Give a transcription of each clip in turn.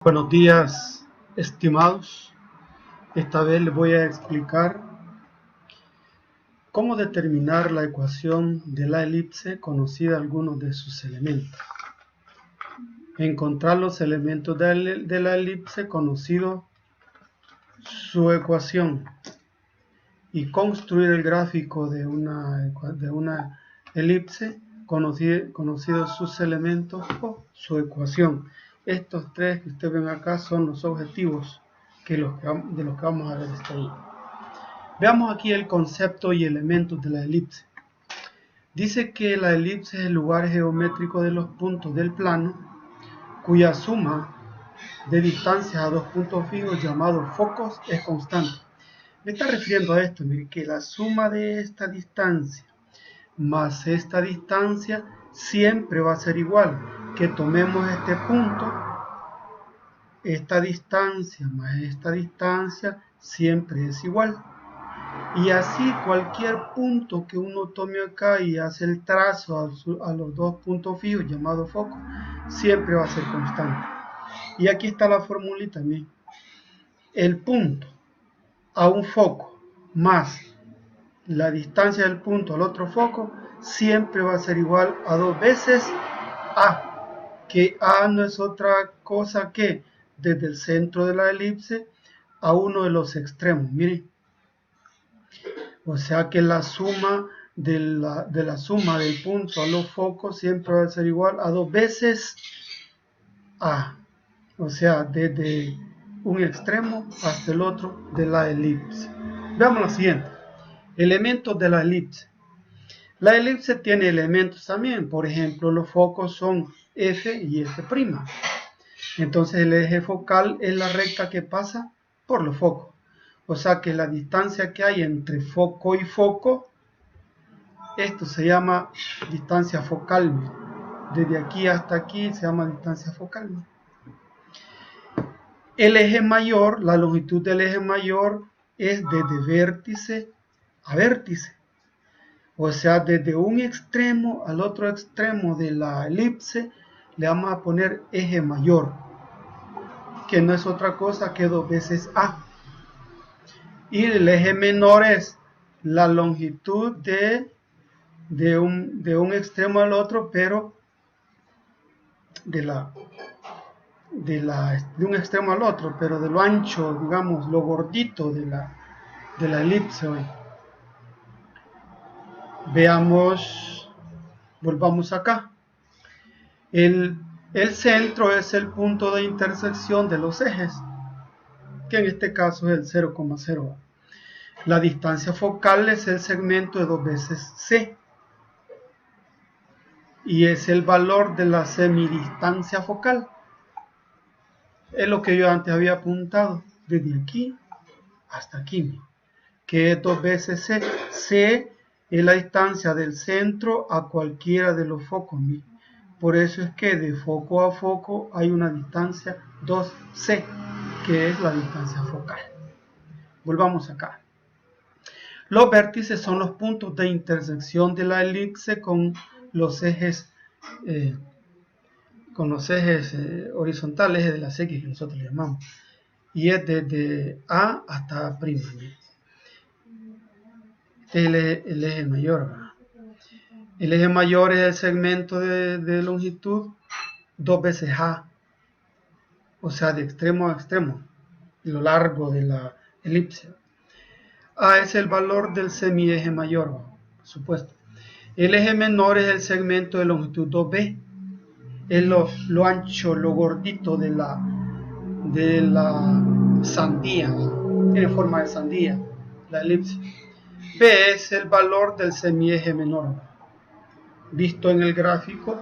Buenos días, estimados. Esta vez les voy a explicar cómo determinar la ecuación de la elipse conocida algunos de sus elementos. Encontrar los elementos de la elipse conocido su ecuación y construir el gráfico de una elipse conocidos sus elementos o su ecuación. Estos tres que ustedes ven acá son los objetivos de los que vamos a ver este día. Veamos aquí el concepto y elementos de la elipse. Dice que la elipse es el lugar geométrico de los puntos del plano cuya suma de distancias a dos puntos fijos llamados focos es constante. Me está refiriendo a esto, mire, que la suma de esta distancia más esta distancia siempre va a ser igual. Que tomemos este punto, esta distancia más esta distancia siempre es igual. Y así cualquier punto que uno tome acá y hace el trazo a los dos puntos fijos llamados focos, siempre va a ser constante. Y aquí está la formulita también. El punto a un foco más la distancia del punto al otro foco siempre va a ser igual a 2 veces A, que A no es otra cosa que desde el centro de la elipse a uno de los extremos, miren. O sea que la suma de la suma del punto a los focos siempre va a ser igual a 2 veces A. O sea, desde un extremo hasta el otro de la elipse. Veamos lo siguiente. Elementos de la elipse. La elipse tiene elementos también. Por ejemplo, los focos son F y F'. Entonces el eje focal es la recta que pasa por los focos. O sea que la distancia que hay entre foco y foco, esto se llama distancia focal. Desde aquí hasta aquí se llama distancia focal. El eje mayor, la longitud del eje mayor es desde vértice a vértice. O sea, desde un extremo al otro extremo de la elipse le vamos a poner eje mayor, que no es otra cosa que 2 veces A. Y el eje menor es la longitud de un extremo al otro, pero de un extremo al otro, pero de lo ancho, digamos, lo gordito de la elipse hoy. Veamos, volvamos acá. El centro es el punto de intersección de los ejes, que en este caso es el 0,0. La distancia focal es el segmento de 2 veces C. Y es el valor de la semidistancia focal. Es lo que yo antes había apuntado, desde aquí hasta aquí, que es 2 veces C. C es la distancia del centro a cualquiera de los focos. Por eso es que de foco a foco hay una distancia 2C, que es la distancia focal. Volvamos acá. Los vértices son los puntos de intersección de la elipse con los ejes horizontales, ejes de las X que nosotros le llamamos. Y es desde A hasta A'. El eje mayor, ¿verdad? El eje mayor es el segmento de longitud 2 veces A. O sea, de extremo a extremo, lo largo de la elipse. A es el valor del semieje mayor, por supuesto. El eje menor es el segmento de longitud 2b. Es lo ancho, lo gordito de la sandía. Tiene forma de sandía, la elipse. B es el valor del semieje menor. Visto en el gráfico,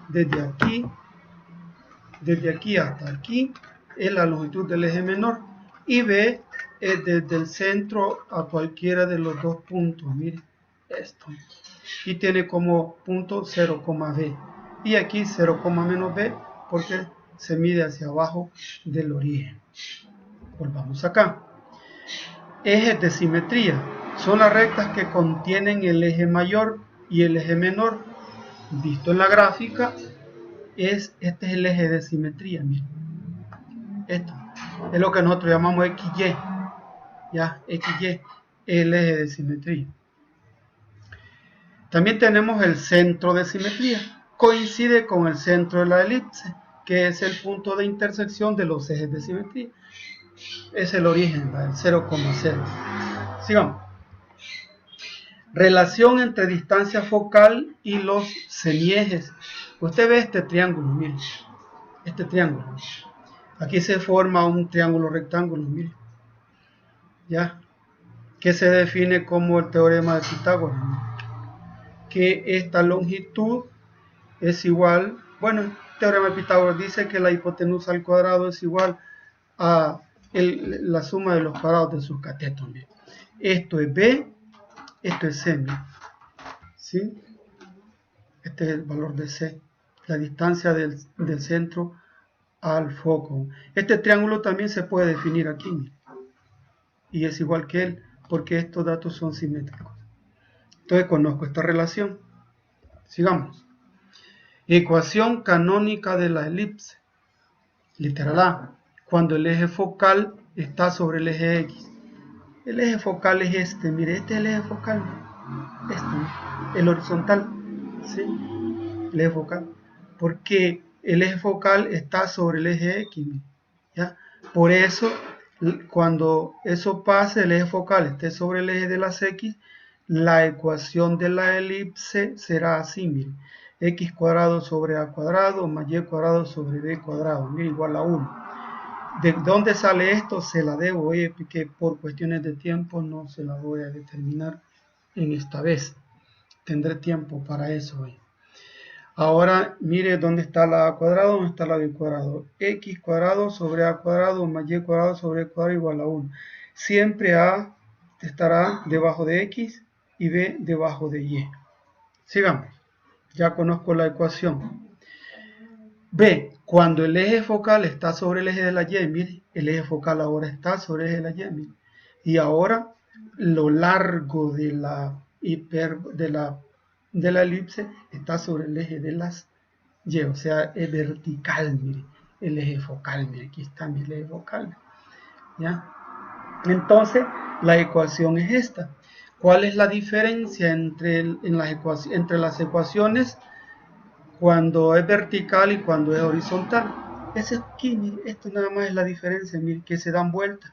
desde aquí hasta aquí, es la longitud del eje menor. Y B es desde el centro a cualquiera de los dos puntos. Miren esto. Y tiene como punto 0,b. Y aquí 0, menos b porque se mide hacia abajo del origen. Volvamos acá. Ejes de simetría. Son las rectas que contienen el eje mayor y el eje menor. Visto en la gráfica, este es el eje de simetría. Miren. Esto es lo que nosotros llamamos XY. Ya, XY, el eje de simetría. También tenemos el centro de simetría. Coincide con el centro de la elipse, que es el punto de intersección de los ejes de simetría. Es el origen, el 0,0. Sigamos. Relación entre distancia focal y los semiejes. Usted ve este triángulo, mire. Este triángulo. Aquí se forma un triángulo rectángulo, mire. ¿Ya? Que se define como el teorema de Pitágoras. Que esta longitud es igual, bueno, el teorema de Pitágoras dice que la hipotenusa al cuadrado es igual a la suma de los cuadrados de sus catetos. Mire. Esto es B, esto es C, mire. ¿Sí? Este es el valor de C, la distancia del centro al foco. Este triángulo también se puede definir aquí, y es igual que él, porque estos datos son simétricos. Entonces conozco esta relación. Sigamos. Ecuación canónica de la elipse. Literal A. Cuando el eje focal está sobre el eje X. El eje focal es este, mire, este es el eje focal. Este, el horizontal. ¿Sí? El eje focal. Porque el eje focal está sobre el eje X. ¿Ya? Por eso, cuando eso pase, el eje focal esté sobre el eje de las X, la ecuación de la elipse será así, mire. X cuadrado sobre A cuadrado más Y cuadrado sobre B cuadrado, mire, igual a 1. ¿De dónde sale esto? Se la debo, que por cuestiones de tiempo no se la voy a determinar en esta vez. Tendré tiempo para eso hoy. Ahora, mire dónde está la A cuadrado, dónde está la B cuadrado. X cuadrado sobre A cuadrado más Y cuadrado sobre B cuadrado igual a 1. Siempre A estará debajo de X y B debajo de Y. Sigamos. Ya conozco la ecuación. B, cuando el eje focal está sobre el eje de la Y, mire, el eje focal ahora está sobre el eje de la Y, mire. Y ahora lo largo de la elipse está sobre el eje de las Y, o sea, es vertical, mire, el eje focal, mire, aquí está mi eje focal, ¿ya? Entonces, la ecuación es esta. ¿Cuál es la diferencia entre las ecuaciones cuando es vertical y cuando es horizontal? Ese aquí, mire, esto nada más es la diferencia, mire, que se dan vueltas.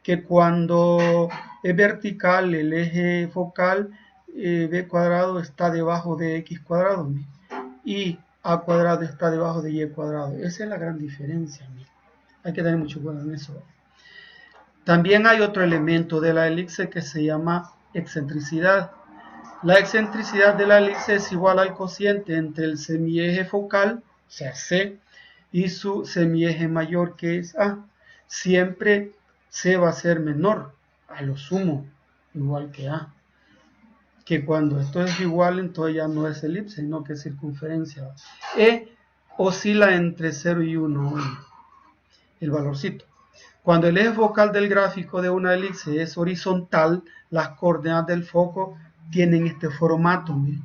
Que cuando es vertical, el eje focal B cuadrado está debajo de X cuadrado, mire, y A cuadrado está debajo de Y cuadrado. Esa es la gran diferencia, mire. Hay que tener mucho cuidado en eso. También hay otro elemento de la elipse que se llama excentricidad. La excentricidad de la elipse es igual al cociente entre el semieje focal, o sea C, y su semieje mayor, que es A. Siempre C va a ser menor, a lo sumo, igual que A. Que cuando esto es igual, entonces ya no es elipse, sino que es circunferencia. E oscila entre 0 y 1, el valorcito. Cuando el eje focal del gráfico de una elipse es horizontal, las coordenadas del foco tienen este formato. Miren.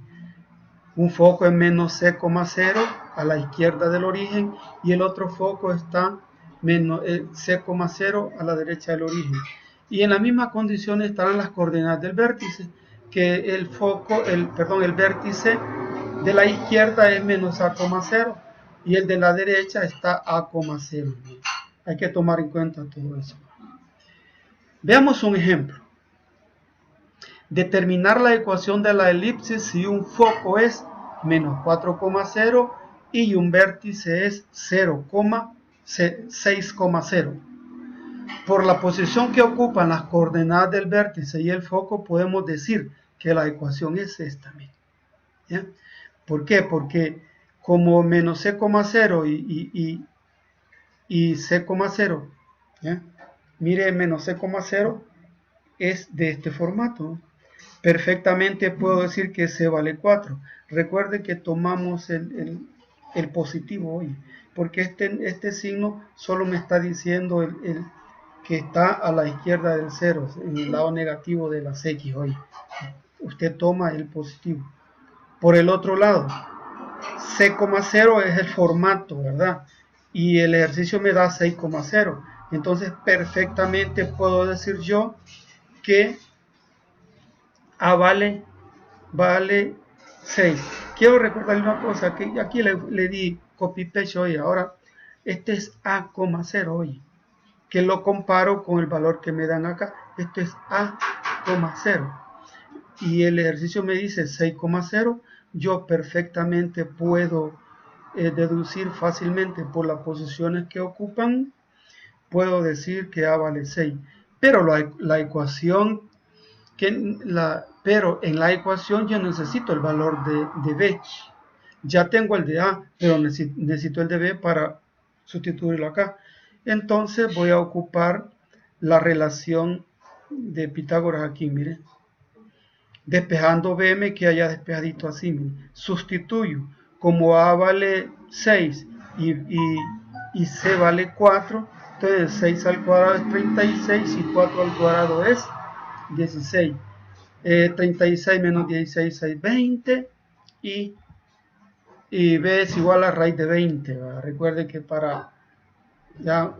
Un foco es menos C,0 a la izquierda del origen y el otro foco está menos C,0 a la derecha del origen. Y en la misma condición estarán las coordenadas del vértice, que el vértice de la izquierda es menos A,0 y el de la derecha está A,0. Hay que tomar en cuenta todo eso. Veamos un ejemplo. Determinar la ecuación de la elipse si un foco es menos 4,0 y un vértice es 6,0. Por la posición que ocupan las coordenadas del vértice y el foco, podemos decir que la ecuación es esta. ¿Ya? ¿Por qué? Porque como menos C,0 y C,0, ¿ya? Mire, menos C,0 es de este formato, ¿no? Perfectamente puedo decir que C vale 4. Recuerde que tomamos el positivo hoy, porque este signo solo me está diciendo el que está a la izquierda del 0, en el lado negativo de las X hoy. Usted toma el positivo. Por el otro lado, C,0 es el formato, ¿verdad? y el ejercicio me da 6,0. Entonces perfectamente puedo decir yo que A vale 6. Quiero recordarle una cosa, que aquí le di copy paste hoy, ahora este es A,0 hoy, que lo comparo con el valor que me dan acá. Esto es A,0 y el ejercicio me dice 6,0. Yo perfectamente puedo deducir fácilmente por las posiciones que ocupan, puedo decir que A vale 6. Pero la ecuación pero en la ecuación yo necesito el valor de B. Ya tengo el de A, pero necesito el de B para sustituirlo acá. Entonces voy a ocupar la relación de Pitágoras aquí, miren. Despejando B me queda ya despejadito así, miren. Sustituyo. Como A vale 6 y C vale 4, entonces 6 al cuadrado es 36 y 4 al cuadrado es 16. 36 menos 16 es 20 y B es igual a raíz de 20. ¿verdad? Recuerde que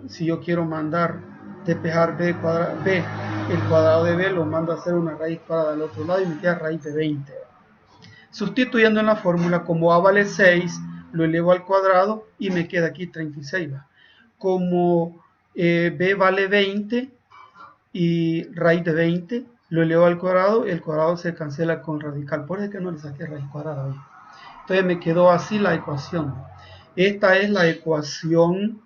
si yo quiero mandar despejar B, el cuadrado de B lo mando a hacer una raíz cuadrada del otro lado y me queda raíz de 20. ¿verdad? Sustituyendo en la fórmula, como A vale 6, lo elevo al cuadrado y me queda aquí 36. ¿verdad? Como B vale 20 y raíz de 20, lo elevo al cuadrado, el cuadrado se cancela con radical, por eso es que no le saqué raíz cuadrada hoy. Entonces me quedó así la ecuación. Esta es la ecuación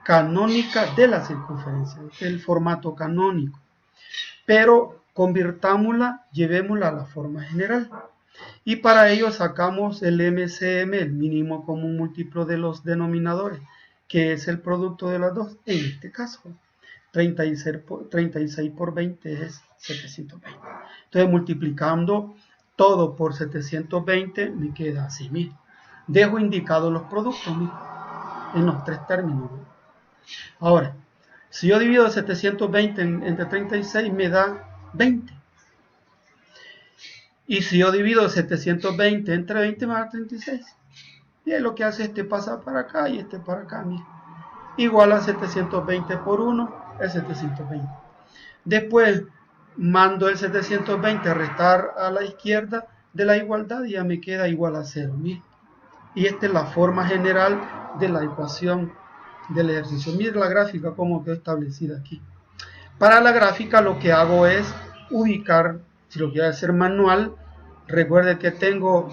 canónica de la circunferencia, este es el formato canónico. Pero convirtámosla, llevémosla a la forma general. Y para ello sacamos el MCM, el mínimo común múltiplo de los denominadores, que es el producto de las dos, en este caso. 36 por 20 es 720. Entonces multiplicando todo por 720 me queda así mismo. Dejo indicados los productos en los tres términos. Ahora, si yo divido 720 entre 36 me da 20. Y si yo divido 720 entre 20 me da 36. Y es lo que hace este pasa para acá y este para acá. Mira. Igual a 720 por 1 es 720. Después mando el 720 a restar a la izquierda de la igualdad y ya me queda igual a 0. Mira. Y esta es la forma general de la ecuación del ejercicio. Mira la gráfica como quedó establecida aquí. Para la gráfica lo que hago es ubicar, si lo quiero hacer manual, recuerde que tengo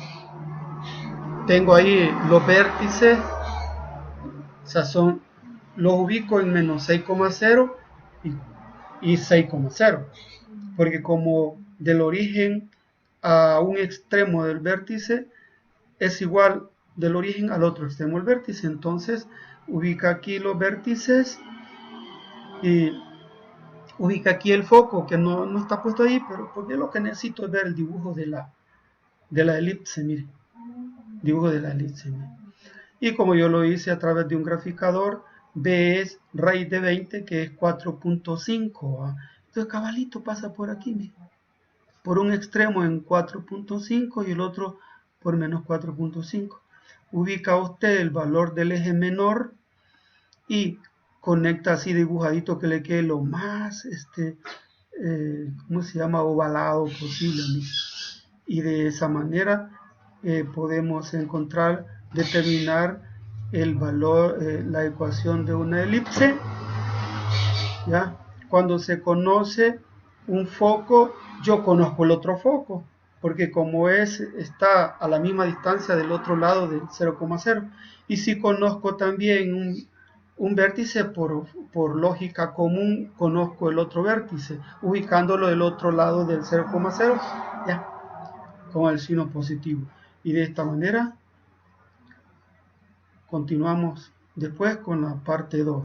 ahí los vértices, o sea, los ubico en menos 6,0 y 6,0, porque como del origen a un extremo del vértice es igual del origen al otro extremo del vértice, entonces ubica aquí los vértices y ubica aquí el foco, que no está puesto ahí, pero porque lo que necesito es ver el dibujo de la elipse, mire, dibujo de la elipse, mire. Y como yo lo hice a través de un graficador, B es raíz de 20, que es 4.5. Entonces cabalito pasa por aquí, mire. Por un extremo en 4.5 y el otro por menos 4.5. Ubica usted el valor del eje menor y conecta así dibujadito que le quede lo más, ¿cómo se llama? Ovalado posible. ¿no? Y de esa manera podemos determinar el valor, la ecuación de una elipse. ¿ya? Cuando se conoce un foco, yo conozco el otro foco, porque como está a la misma distancia del otro lado del 0,0. Y si conozco también un vértice, por lógica común, conozco el otro vértice, ubicándolo del otro lado del 0,0, ya, con el signo positivo. Y de esta manera continuamos después con la parte 2.